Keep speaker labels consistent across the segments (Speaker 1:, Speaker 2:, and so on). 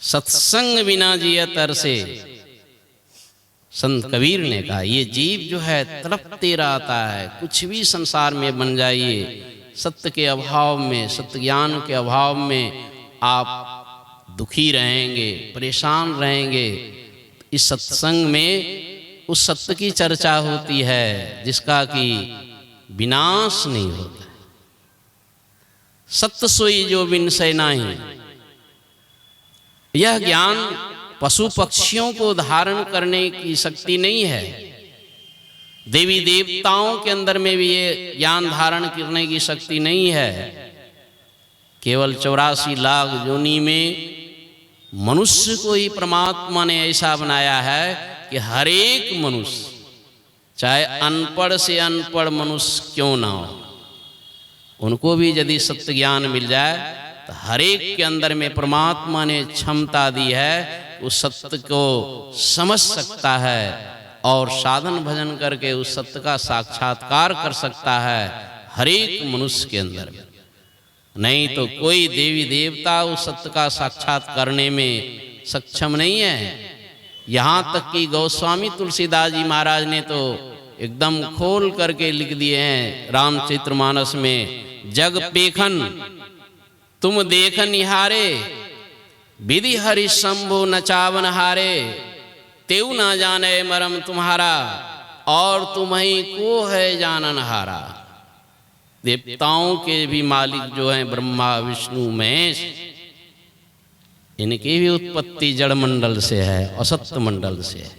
Speaker 1: सत्संग बिना जिया तरसे। संत कबीर ने कहा ये जीव जो है तड़पते रहता है, कुछ भी संसार में बन जाइए, सत्य के अभाव में, सत्य ज्ञान के अभाव में आप दुखी रहेंगे, परेशान रहेंगे। इस सत्संग में उस सत्य की चर्चा होती है जिसका कि विनाश नहीं होता। सत्य सोई जो विनशय नाही। यह ज्ञान पशु पक्षियों को धारण करने की शक्ति नहीं है। देवी देवताओं के अंदर में भी ये ज्ञान धारण करने की शक्ति नहीं है। केवल 84 लाख योनि में मनुष्य को ही परमात्मा ने ऐसा बनाया है कि हर एक मनुष्य, चाहे अनपढ़ से अनपढ़ मनुष्य क्यों ना हो, उनको भी यदि सत्य ज्ञान मिल जाए तो हर एक के अंदर में परमात्मा ने क्षमता दी है, उस सत्य को समझ सकता है और साधन भजन करके उस सत्य का साक्षात्कार कर सकता है हर एक मनुष्य के अंदर में। नहीं तो कोई देवी देवता उस सत्य का साक्षात करने में सक्षम नहीं है। यहाँ तक कि गोस्वामी तुलसीदास जी महाराज ने तो एकदम खोल करके लिख दिए हैं रामचरितमानस में, जग पेखन तुम देख निहारे, विधि हरि शंभु नचावन हारे, तेऊ ना जाने मरम तुम्हारा, और तुम्हीं को है जानन हारा। देवताओं के भी मालिक जो हैं ब्रह्मा विष्णु महेश, इनकी भी उत्पत्ति जड़ मंडल से है, असत्य मंडल से है।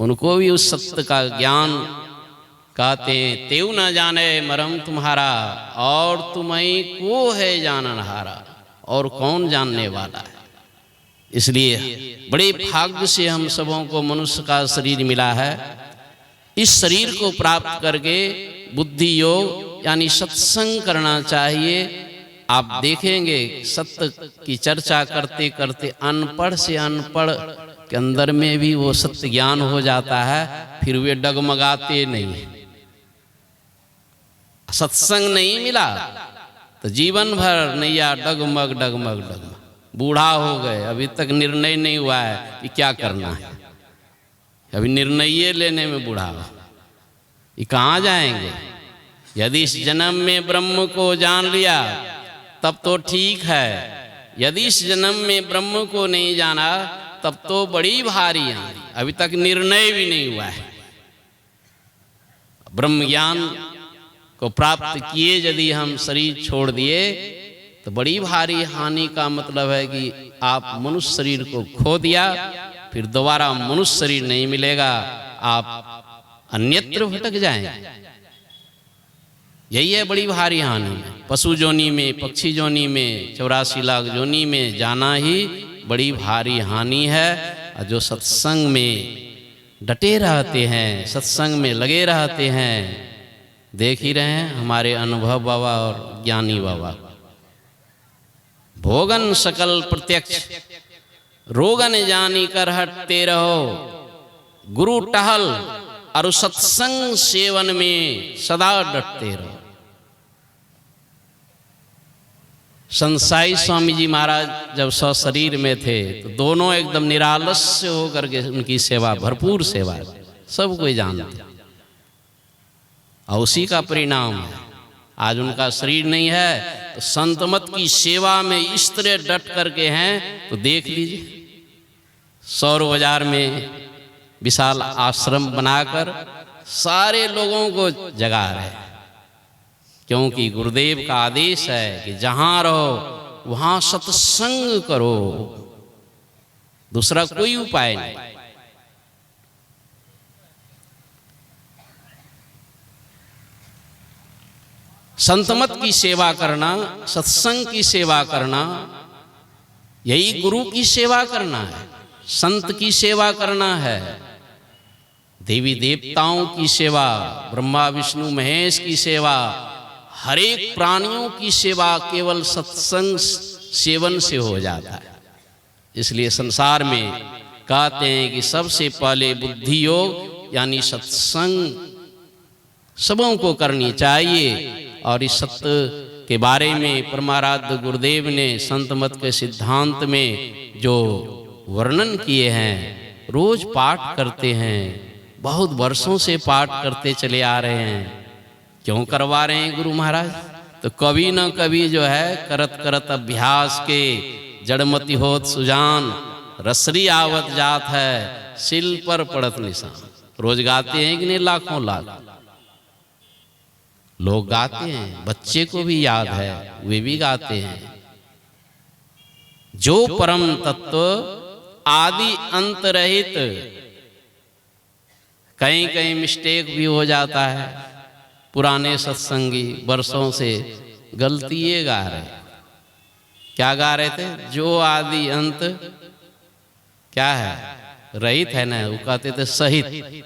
Speaker 1: उनको भी उस सत्य का ज्ञान कहते हैं, तेऊ न जाने मरम तुम्हारा, और तुम्हीं को है जानन हारा, और कौन जानने वाला है। इसलिए बड़े भाग्य से हम सबों को मनुष्य का शरीर मिला है। इस शरीर को प्राप्त करके बुद्धि योग यानी सत्संग करना चाहिए। आप देखेंगे सत्य की चर्चा करते करते अनपढ़ से अनपढ़ के अंदर में भी वो सत्य ज्ञान हो जाता है, फिर वे डगमगाते नहीं। सत्संग नहीं मिला तो जीवन भर नैया डगमग डगमग डगमग। बूढ़ा हो गए, अभी तक निर्णय नहीं हुआ है कि क्या करना है, अभी निर्णय लेने में बूढ़ा, ये कहाँ जाएंगे। यदि इस जन्म में ब्रह्म को जान लिया तब तो ठीक है, यदि इस जन्म में ब्रह्म को नहीं जाना तब तो बड़ी भारी है। अभी तक निर्णय भी नहीं हुआ है। ब्रह्म ज्ञान को प्राप्त किए यदि हम शरीर छोड़ दिए तो बड़ी भारी हानि का मतलब है कि आप मनुष्य शरीर को खो दिया, फिर दोबारा मनुष्य शरीर नहीं मिलेगा, आप अन्यत्र भटक जाएंगे। यही है बड़ी भारी हानि। पशु जोनी में, पक्षी जोनी में, 84 लाख जोनी में जाना ही बड़ी भारी हानि है। और जो सत्संग में डटे रहते हैं, सत्संग में लगे रहते हैं, देख ही रहे हैं हमारे अनुभव बाबा और ज्ञानी बाबा। भोगन सकल प्रत्यक्ष रोगन जानी कर हटते रहो, गुरु टहल और सत्संग सेवन में सदा डटते रहो। संत साई स्वामी जी महाराज जब सशरीर में थे तो दोनों एकदम निरालस्य होकर के उनकी सेवा, भरपूर सेवा सब कोई जानते, और उसी का परिणाम है आज उनका शरीर नहीं है। तो संत मत की सेवा में इस तरह डट करके हैं तो देख लीजिए, सौर बाजार में विशाल आश्रम बनाकर सारे लोगों को जगा रहे, क्योंकि गुरुदेव का आदेश है कि जहां रहो वहां सत्संग करो, दूसरा कोई उपाय नहीं। संतमत की सेवा करना, सत्संग की सेवा करना, यही गुरु की सेवा करना है, संत की सेवा करना है। देवी देवताओं की सेवा, ब्रह्मा विष्णु महेश की सेवा, हर एक प्राणियों की सेवा केवल सत्संग सेवन से हो जाता है। इसलिए संसार में कहते हैं कि सबसे पहले बुद्धि योग यानी सत्संग सबों को करनी चाहिए। और इस सत्य के बारे में परमाराध्य गुरुदेव ने संत मत के सिद्धांत में जो वर्णन किए हैं, रोज पाठ करते हैं, बहुत वर्षों से पाठ करते चले आ रहे हैं। क्यों करवा रहे हैं गुरु महाराज? तो कभी न कभी जो है करत करत अभ्यास के जड़मति होत सुजान, रसरी आवत जात है, सिल पर पड़त निशान। रोज गाते हैं कि नहीं? लाखों लाख लोग गाते हैं, बच्चे को भी याद है, वे भी गाते हैं। जो परम तत्व आदि अंत रहित, कहीं कहीं मिस्टेक भी हो जाता है, पुराने सत्संगी वर्षों से गलती ये गा रहे। क्या गा रहे थे? जो आदि अंत क्या है? रहित है ना, वो कहते थे सहित।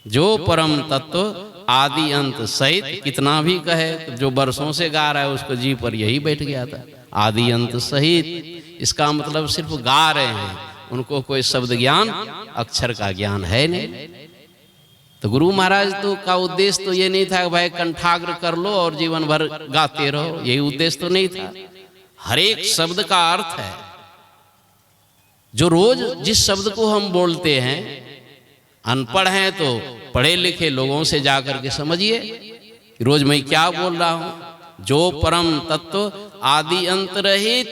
Speaker 1: जो परम तत्व आदि अंत सहित, कितना भी कहे, जो वर्षों से गा रहा है उसको जी पर यही बैठ गया था, आदि अंत सहित। इसका मतलब सिर्फ गा रहे हैं, उनको कोई शब्द ज्ञान, अक्षर का ज्ञान है नहीं। तो गुरु महाराज तो का उद्देश्य तो ये नहीं था कि भाई कंठाग्र कर लो और जीवन भर गाते रहो, यही उद्देश्य तो नहीं था। हर एक शब्द का अर्थ है। जो रोज जिस शब्द को हम बोलते हैं, अनपढ़ हैं तो पढ़े लिखे लोगों से जाकर के समझिए रोज मैं क्या बोल रहा हूं। जो परम तत्व आदि अंत रहित,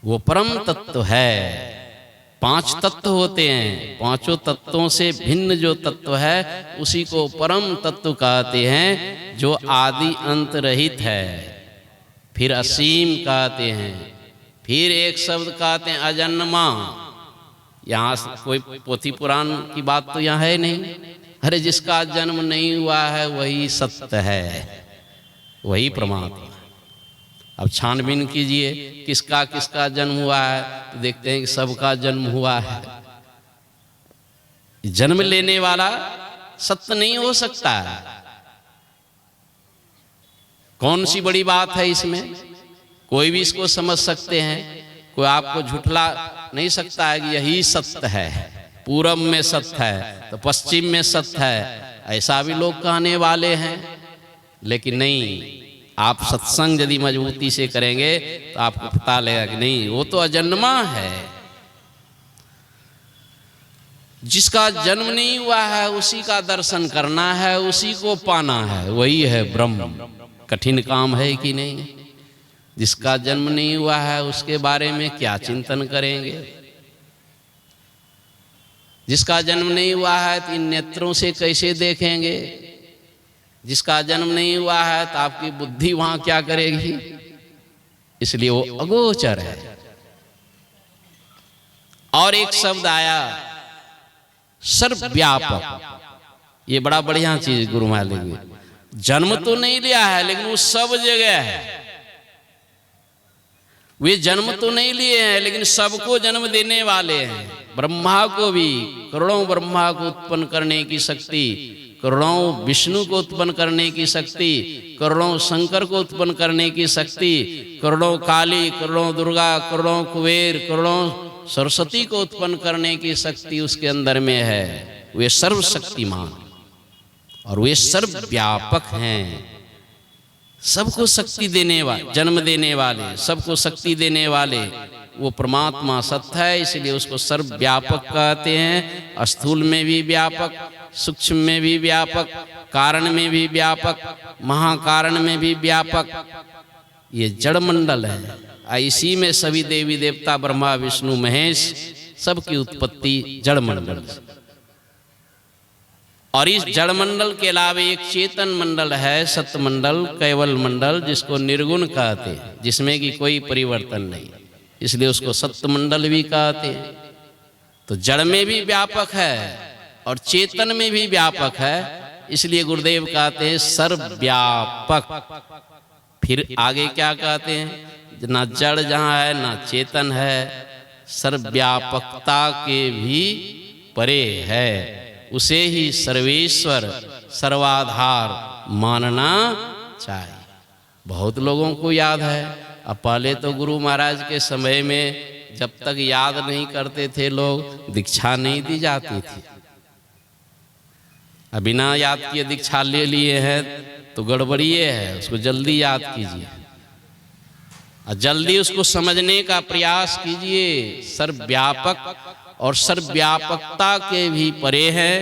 Speaker 1: वो परम तत्व है। 5 तत्व होते हैं, 5 तत्वों से भिन्न जो तत्व है उसी को परम तत्व कहते हैं, जो आदि अंत रहित है। फिर असीम कहते हैं, फिर एक शब्द कहते हैं अजन्मा। यहाँ कोई पोथी पुराण की बात तो यहाँ है नहीं। अरे जिसका जन्म नहीं हुआ है वही सत्य है, वही परमात्मा। अब छानबीन कीजिए किसका किसका जन्म हुआ है, तो देखते हैं कि सबका जन्म हुआ है। जन्म लेने वाला सत्य नहीं हो सकता है। कौन सी बड़ी बात है इसमें? कोई भी इसको समझ सकते हैं, कोई आपको झुठला नहीं सकता है कि यही सत्य है, पूरब में सत्य है तो पश्चिम में सत्य है, ऐसा भी लोग कहने वाले हैं। लेकिन नहीं, आप सत्संग यदि मजबूती से करेंगे तो आपको पता लगेगा कि नहीं, वो तो अजन्मा है। जिसका जन्म नहीं हुआ है उसी का दर्शन करना है, उसी को पाना है, वही है ब्रह्म। कठिन काम है कि नहीं? जिसका जन्म नहीं हुआ है उसके बारे में क्या चिंतन करेंगे? जिसका जन्म नहीं हुआ है तो इन नेत्रों से कैसे देखेंगे? जिसका जन्म नहीं हुआ है तो आपकी बुद्धि वहां क्या करेगी? इसलिए वो अगोचर है। और एक शब्द आया सर्वव्यापक। ये बड़ा बढ़िया चीज गुरु महाराज ने, जन्म तो नहीं लिया है लेकिन वो सब जगह है। वे जन्म तो नहीं लिए हैं लेकिन सबको जन्म देने वाले हैं। ब्रह्मा को भी, करोड़ों ब्रह्मा को उत्पन्न करने की शक्ति, करोड़ों विष्णु को उत्पन्न करने की शक्ति, करोड़ों शंकर को उत्पन्न करने की शक्ति, करोड़ों काली, करोड़ों दुर्गा, करोड़ों कुबेर, करोड़ों सरस्वती को उत्पन्न करने की शक्ति उसके अंदर में है। वे सर्वशक्तिमान और वे सर्वव्यापक हैं। सबको शक्ति देने वाले, जन्म देने वाले, सबको शक्ति देने वाले वो परमात्मा सत्य है। इसलिए उसको सर्वव्यापक कहते हैं। स्थूल में भी व्यापक, सूक्ष्म में भी व्यापक, कारण में भी व्यापक, महाकारण में भी व्यापक। ये जड़ मंडल है। इसी में सभी देवी देवता, ब्रह्मा विष्णु महेश, सबकी उत्पत्ति जड़ मंडल से। और इस जड़ मंडल के अलावा एक चेतन मंडल है, सत्य मंडल, कैवल मंडल, जिसको निर्गुण कहते हैं, जिसमें कि कोई परिवर्तन नहीं, इसलिए उसको सत्य मंडल भी कहते हैं। तो जड़ में भी व्यापक है और चेतन में भी व्यापक है, इसलिए गुरुदेव कहते हैं सर्वव्यापक। फिर आगे क्या कहते हैं? ना जड़ जहाँ है ना चेतन है, सर्वव्यापकता के भी परे है, उसे ही सर्वेश्वर सर्वाधार मानना चाहिए। बहुत लोगों को याद है। अब पहले तो गुरु महाराज के समय में जब तक याद नहीं करते थे लोग, दीक्षा नहीं दी जाती थी। बिना याद किए दीक्षा ले लिए हैं तो गड़बड़िए है, उसको जल्दी याद कीजिए और जल्दी उसको समझने का प्रयास कीजिए। सर्वव्यापक और सर्वव्यापकता के भी परे है,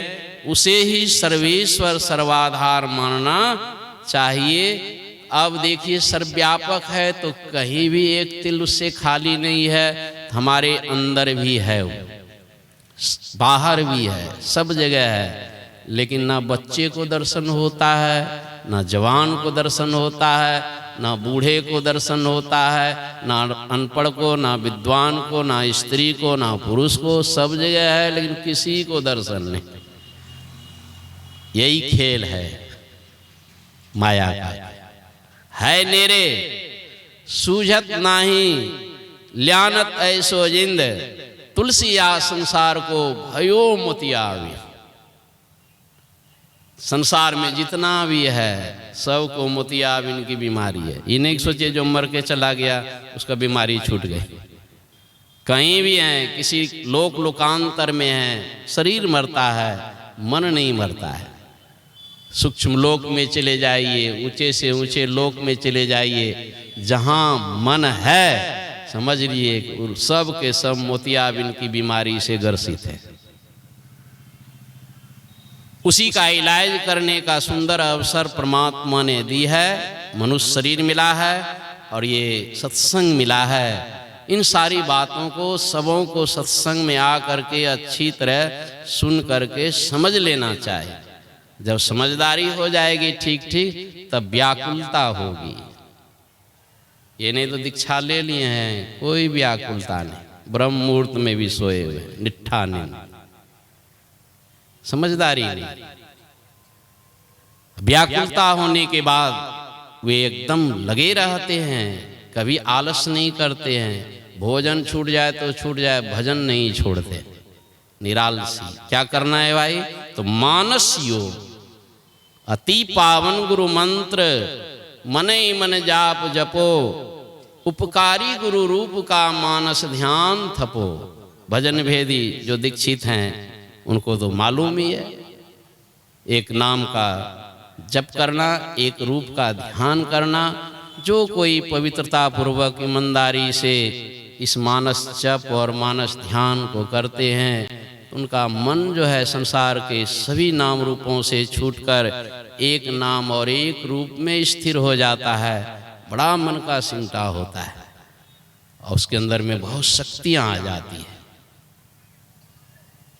Speaker 1: उसे ही सर्वेश्वर सर्वाधार मानना चाहिए। अब देखिए सर्वव्यापक है तो कहीं भी एक तिल उससे खाली नहीं है, हमारे अंदर भी है, बाहर भी है, सब जगह है। लेकिन ना बच्चे को दर्शन होता है, ना जवान को दर्शन होता है, ना बूढ़े को दर्शन होता है, ना अनपढ़ को, ना विद्वान को, ना स्त्री को, ना पुरुष को, सब जगह है लेकिन किसी को दर्शन नहीं। यही खेल है माया का। है नेरे सूझत नाही ल्यानत ऐसो जिंद, तुलसी या संसार को भयो मोतियावी। संसार में जितना भी है सबको मोतियाबिन की बीमारी है। ये नहीं सोचिए जो मर के चला गया उसका बीमारी छूट गई। कहीं भी हैं, किसी लोकांतर में हैं, शरीर मरता है, मन नहीं मरता है। सूक्ष्म लोक में चले जाइए, ऊंचे से ऊंचे लोक में चले जाइए, जहाँ मन है समझ लिए सब के सब मोतियाबिन की बीमारी से ग्रसित है। उसी का इलाज करने का सुंदर अवसर परमात्मा ने दी है। मनुष्य शरीर मिला है और ये सत्संग मिला है। इन सारी बातों को सबों को सत्संग में आ करके अच्छी तरह सुन करके समझ लेना चाहिए। जब समझदारी हो जाएगी ठीक ठीक तब व्याकुलता होगी। ये नहीं तो दीक्षा ले लिए हैं, कोई व्याकुलता नहीं, ब्रह्म मुहूर्त में भी सोए हुए, निट्ठा नहीं, समझदारी नहीं। व्याकुलता होने के बाद वे एकदम लगे रहते हैं, कभी आलस नहीं करते हैं। भोजन छूट जाए तो छूट जाए, भजन नहीं छोड़ते, निरालसी। क्या करना है भाई? तो मानस योग, अति पावन गुरु मंत्र, मने मन जाप जपो, उपकारी गुरु रूप का मानस ध्यान थपो। भजन भेदी जो दीक्षित हैं उनको तो मालूम ही है, एक नाम का जप करना, एक रूप का ध्यान करना। जो कोई पवित्रता पूर्वक ईमानदारी से इस मानस जप और मानस ध्यान को करते हैं, उनका मन जो है संसार के सभी नाम रूपों से छूटकर एक नाम और एक रूप में स्थिर हो जाता है। बड़ा मन का सिमटा होता है और उसके अंदर में बहुत शक्तियां आ जाती है।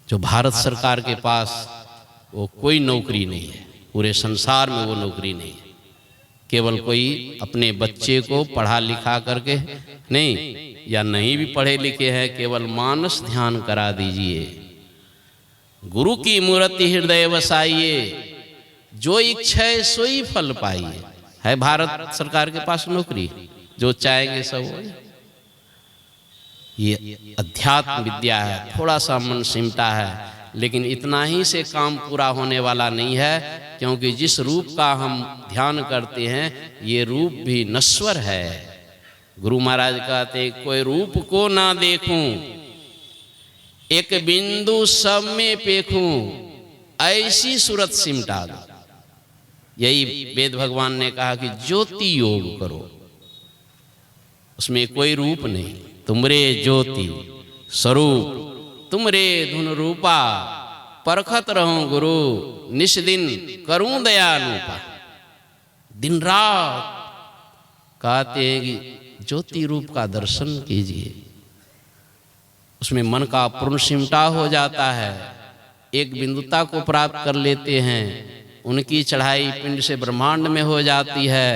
Speaker 1: जो भारत सरकार के पास वो कोई नौकरी नहीं है, पूरे संसार में वो नौकरी नहीं है। केवल कोई अपने बच्चे को पढ़ा लिखा करके नहीं, या नहीं भी पढ़े लिखे हैं, केवल मानस ध्यान करा दीजिए, गुरु की मूर्ति हृदय बसाइए, जो इच्छा है सोई फल पाइए। है भारत सरकार के पास नौकरी, जो चाहेंगे सब हो। ये अध्यात्म विद्या है, थोड़ा सा मन सिमटा है, लेकिन इतना ही से काम पूरा होने वाला नहीं है, क्योंकि जिस रूप का हम ध्यान करते हैं ये रूप भी नश्वर है। गुरु महाराज कहते कोई रूप को ना देखूं, एक बिंदु सब में पेखूं, ऐसी सूरत सिमटा दो। यही वेद भगवान ने कहा कि ज्योति योग करो, उसमें कोई रूप नहीं। तुमरे ज्योति स्वरूप तुमरे धुन रूपा, परखत रहूं गुरु निश दिन करूं दयानुपा। दिन रात कहते हैं कि ज्योति रूप का दर्शन कीजिए, उसमें मन का पूर्ण सिमटा हो जाता है, एक बिंदुता को प्राप्त कर लेते हैं। उनकी चढ़ाई पिंड से ब्रह्मांड में हो जाती है,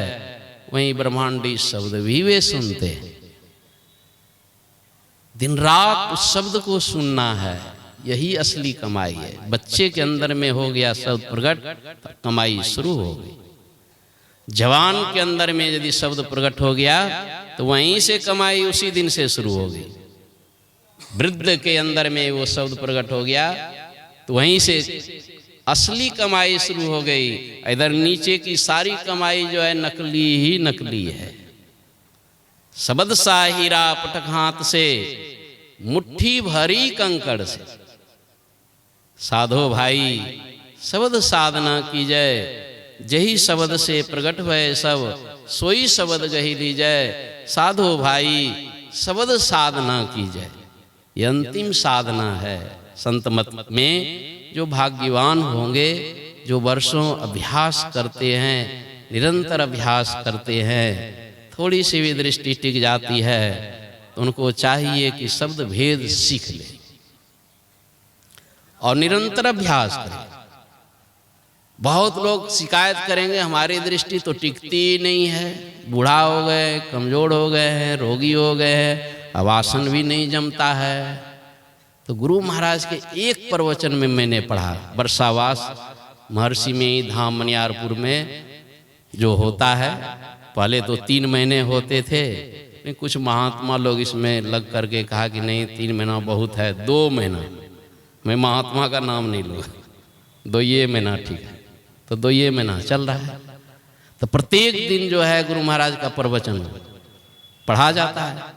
Speaker 1: वहीं ब्रह्मांडी शब्द भी वे सुनते हैं। दिन रात उस शब्द को सुनना है, यही असली कमाई है। बच्चे के अंदर में हो गया शब्द प्रकट, कमाई शुरू हो गई। जवान के अंदर में यदि शब्द प्रकट हो गया तो वहीं से कमाई उसी दिन से शुरू हो गई। वृद्ध के अंदर में वो शब्द प्रकट हो गया तो वहीं से असली कमाई शुरू हो गई। इधर नीचे की सारी कमाई जो है नकली ही नकली है। शब्द सा हीरा पटक हाथ से, मुट्ठी भरी कंकड़ से। साधो भाई शब्द साधना की जय, जही शब्द से प्रगट भय सब, सोई शब्द गही ली जय। साधो भाई शब्द साधना की जय, ये अंतिम साधना है। संत मत में जो भाग्यवान होंगे, जो वर्षों अभ्यास करते हैं, निरंतर अभ्यास करते हैं, थोड़ी सी भी दृष्टि टिक जाती है तो उनको चाहिए कि शब्द भेद सीख ले और निरंतर अभ्यास करें। बहुत लोग शिकायत करेंगे हमारी दृष्टि तो टिकती नहीं है, बूढ़ा हो गए, कमजोर हो गए हैं, रोगी हो गए हैं, अब आसन भी नहीं जमता है। तो गुरु महाराज के एक प्रवचन में मैंने पढ़ा, वर्षावास महर्षि में धाम मनियारपुर में जो होता है, पहले तो 3 महीने होते थे, कुछ महात्मा लोग इसमें लग करके कहा कि नहीं 3 महीना बहुत है, 2 महीना। मैं महात्मा का नाम नहीं लूँगा, 2 महीना ठीक है, तो 2 महीना चल रहा है। तो प्रत्येक दिन जो है गुरु महाराज का प्रवचन पढ़ा जाता है।